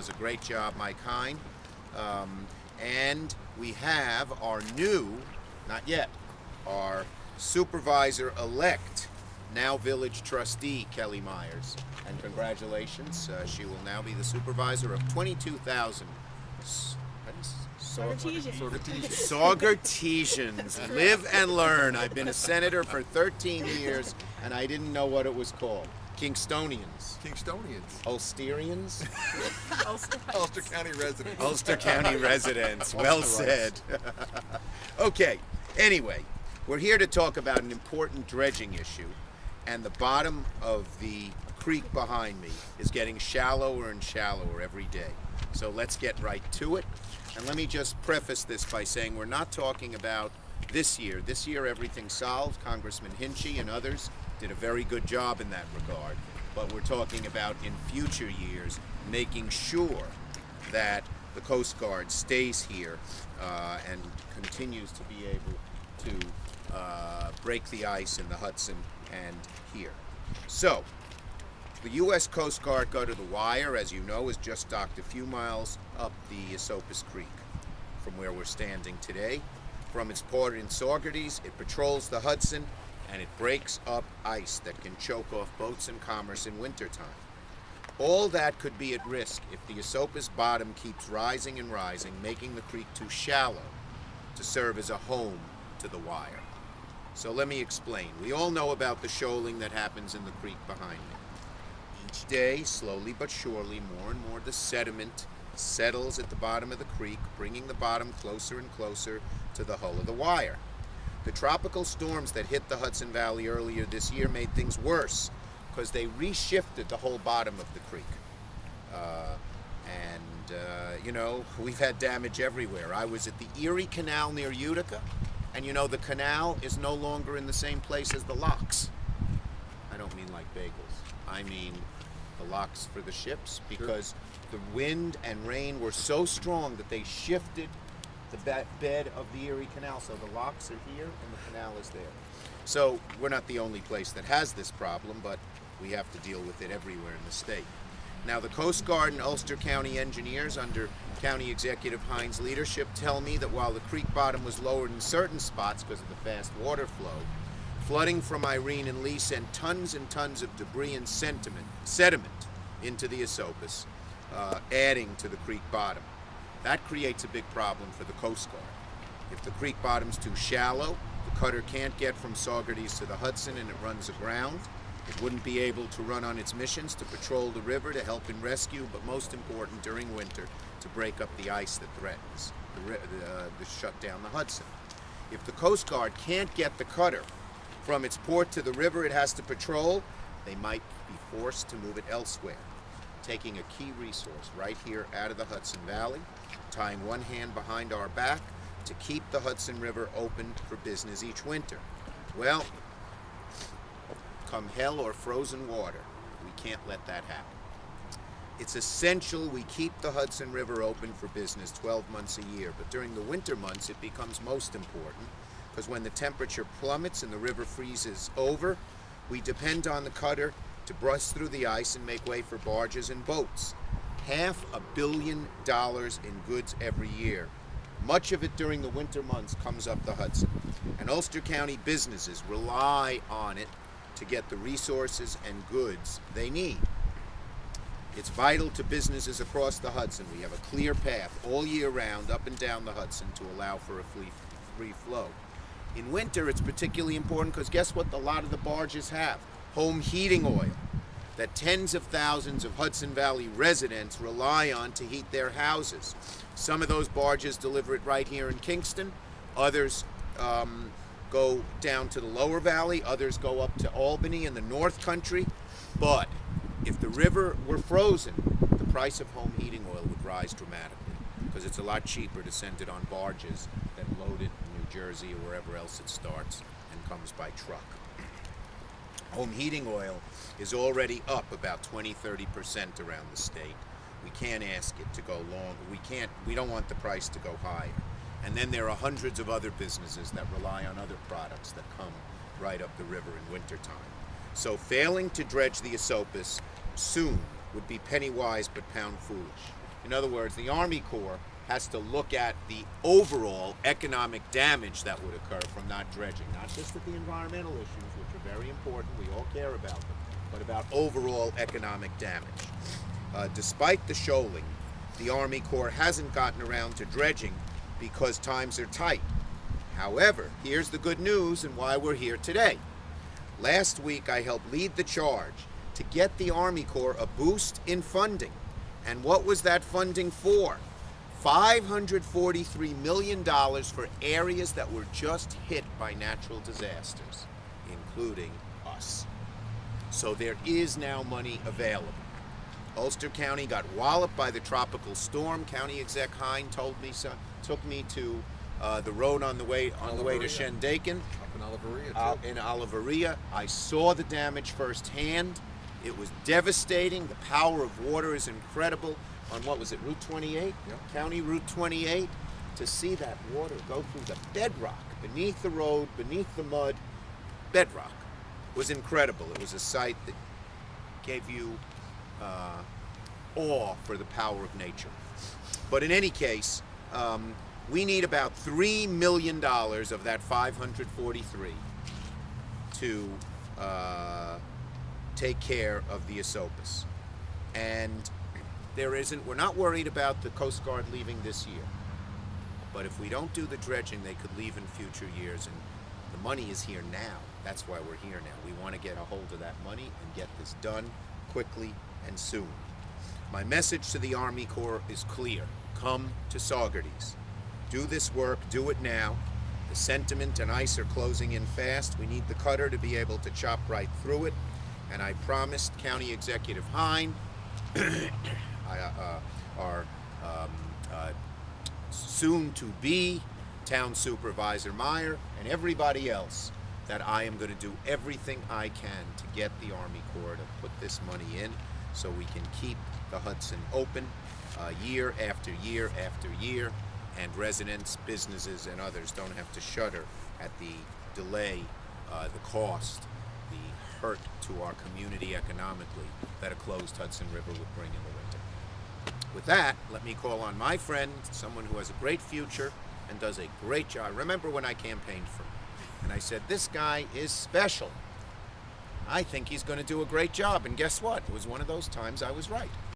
does a great job, Mike Hine. And we have our new, not yet, our supervisor-elect, now village trustee, Kelly Myers. And congratulations, she will now be the supervisor of 22,000 Saugertesians. Live and learn. I've been a senator for 13 years, and I didn't know what it was called. Kingstonians. Ulsterians? Ulster County residents. Ulster County residents. Well said. Okay, anyway, we're here to talk about an important dredging issue, and the bottom of the creek behind me is getting shallower and shallower every day. So let's get right to it. And let me just preface this by saying we're not talking about this year. This year everything's solved. Congressman Hinchy and others did a very good job in that regard. But we're talking about in future years making sure that the Coast Guard stays here and continues to be able to break the ice in the Hudson and here. So, the U.S. Coast Guard go to the wire, as you know, is just docked a few miles up the Esopus Creek from where we're standing today. From its port in Saugerties, it patrols the Hudson, and it breaks up ice that can choke off boats and commerce in wintertime. All that could be at risk if the Esopus bottom keeps rising and rising, making the creek too shallow to serve as a home to the wire. So let me explain. We all know about the shoaling that happens in the creek behind me. Each day, slowly but surely, more and more the sediment settles at the bottom of the creek, bringing the bottom closer and closer to the hull of the wire. The tropical storms that hit the Hudson Valley earlier this year made things worse because they reshifted the whole bottom of the creek. You know, we've had damage everywhere. I was at the Erie Canal near Utica, and you know, the canal is no longer in the same place as the locks. I don't mean like bagels. I mean the locks for the ships, because the wind and rain were so strong that they shifted the bed of the Erie Canal. So the locks are here and the canal is there. So we're not the only place that has this problem, but we have to deal with it everywhere in the state. Now, the Coast Guard and Ulster County engineers under County Executive Hines' leadership tell me that while the creek bottom was lowered in certain spots because of the fast water flow, flooding from Irene and Lee sent tons and tons of debris and sediment into the Esopus, adding to the creek bottom. That creates a big problem for the Coast Guard. If the creek bottom's too shallow, the cutter can't get from Saugerties to the Hudson and it runs aground. It wouldn't be able to run on its missions to patrol the river, to help in rescue, but most important, during winter, to break up the ice that threatens to shut down the Hudson. If the Coast Guard can't get the cutter from its port to the river it has to patrol, they might be forced to move it elsewhere, taking a key resource right here out of the Hudson Valley, tying one hand behind our back to keep the Hudson River open for business each winter. Well, come hell or frozen water, we can't let that happen. It's essential we keep the Hudson River open for business 12 months a year, but during the winter months it becomes most important, because when the temperature plummets and the river freezes over, we depend on the cutter to bust through the ice and make way for barges and boats. $500 million in goods every year. Much of it during the winter months comes up the Hudson, and Ulster County businesses rely on it to get the resources and goods they need. It's vital to businesses across the Hudson. We have a clear path all year round up and down the Hudson to allow for a free flow. In winter, it's particularly important because guess what a lot of the barges have? Home heating oil that tens of thousands of Hudson Valley residents rely on to heat their houses. Some of those barges deliver it right here in Kingston. Others go down to the lower valley. Others go up to Albany in the North Country. But if the river were frozen, the price of home heating oil would rise dramatically because it's a lot cheaper to send it on barges than load it in New Jersey or wherever else it starts and comes by truck. Home heating oil is already up about 20-30% around the state. We can't ask it to go long. We don't want the price to go higher. And then there are hundreds of other businesses that rely on other products that come right up the river in wintertime. So failing to dredge the Esopus soon would be penny wise but pound foolish. In other words, the Army Corps has to look at the overall economic damage that would occur from not dredging, not just at the environmental issues, which are very important, we all care about them, but about overall economic damage. Despite the shoaling, the Army Corps hasn't gotten around to dredging because times are tight. However, here's the good news and why we're here today. Last week I helped lead the charge to get the Army Corps a boost in funding. And what was that funding for? $543 million for areas that were just hit by natural disasters, including us. So there is now money available. Ulster County got walloped by the tropical storm. County Exec Hine told me so, took me to the road on the way to Shandaken. Up in Oliveria, too. In Oliveria. I saw the damage firsthand. It was devastating. The power of water is incredible. On what was it, Route 28? Yep. County Route 28. To see that water go through the bedrock, beneath the road, beneath the mud, bedrock, was incredible. It was a sight that gave you awe for the power of nature. But in any case, we need about $3 million of that 543 to take care of the Esopus. And we're not worried about the Coast Guard leaving this year. But if we don't do the dredging, they could leave in future years, and the money is here now. That's why we're here now. We want to get a hold of that money and get this done quickly and soon. My message to the Army Corps is clear. Come to Saugerties. Do this work, do it now. The sediment and ice are closing in fast. We need the cutter to be able to chop right through it. And I promised County Executive Hine, our soon-to-be Town Supervisor Meyer, and everybody else, that I am going to do everything I can to get the Army Corps to put this money in so we can keep the Hudson open year after year after year, and residents, businesses, and others don't have to shudder at the delay, the cost, the hurt to our community economically that a closed Hudson River would bring in the winter. With that, let me call on my friend, someone who has a great future and does a great job. Remember when I campaigned for him, and I said, this guy is special. I think he's going to do a great job, and guess what? It was one of those times I was right.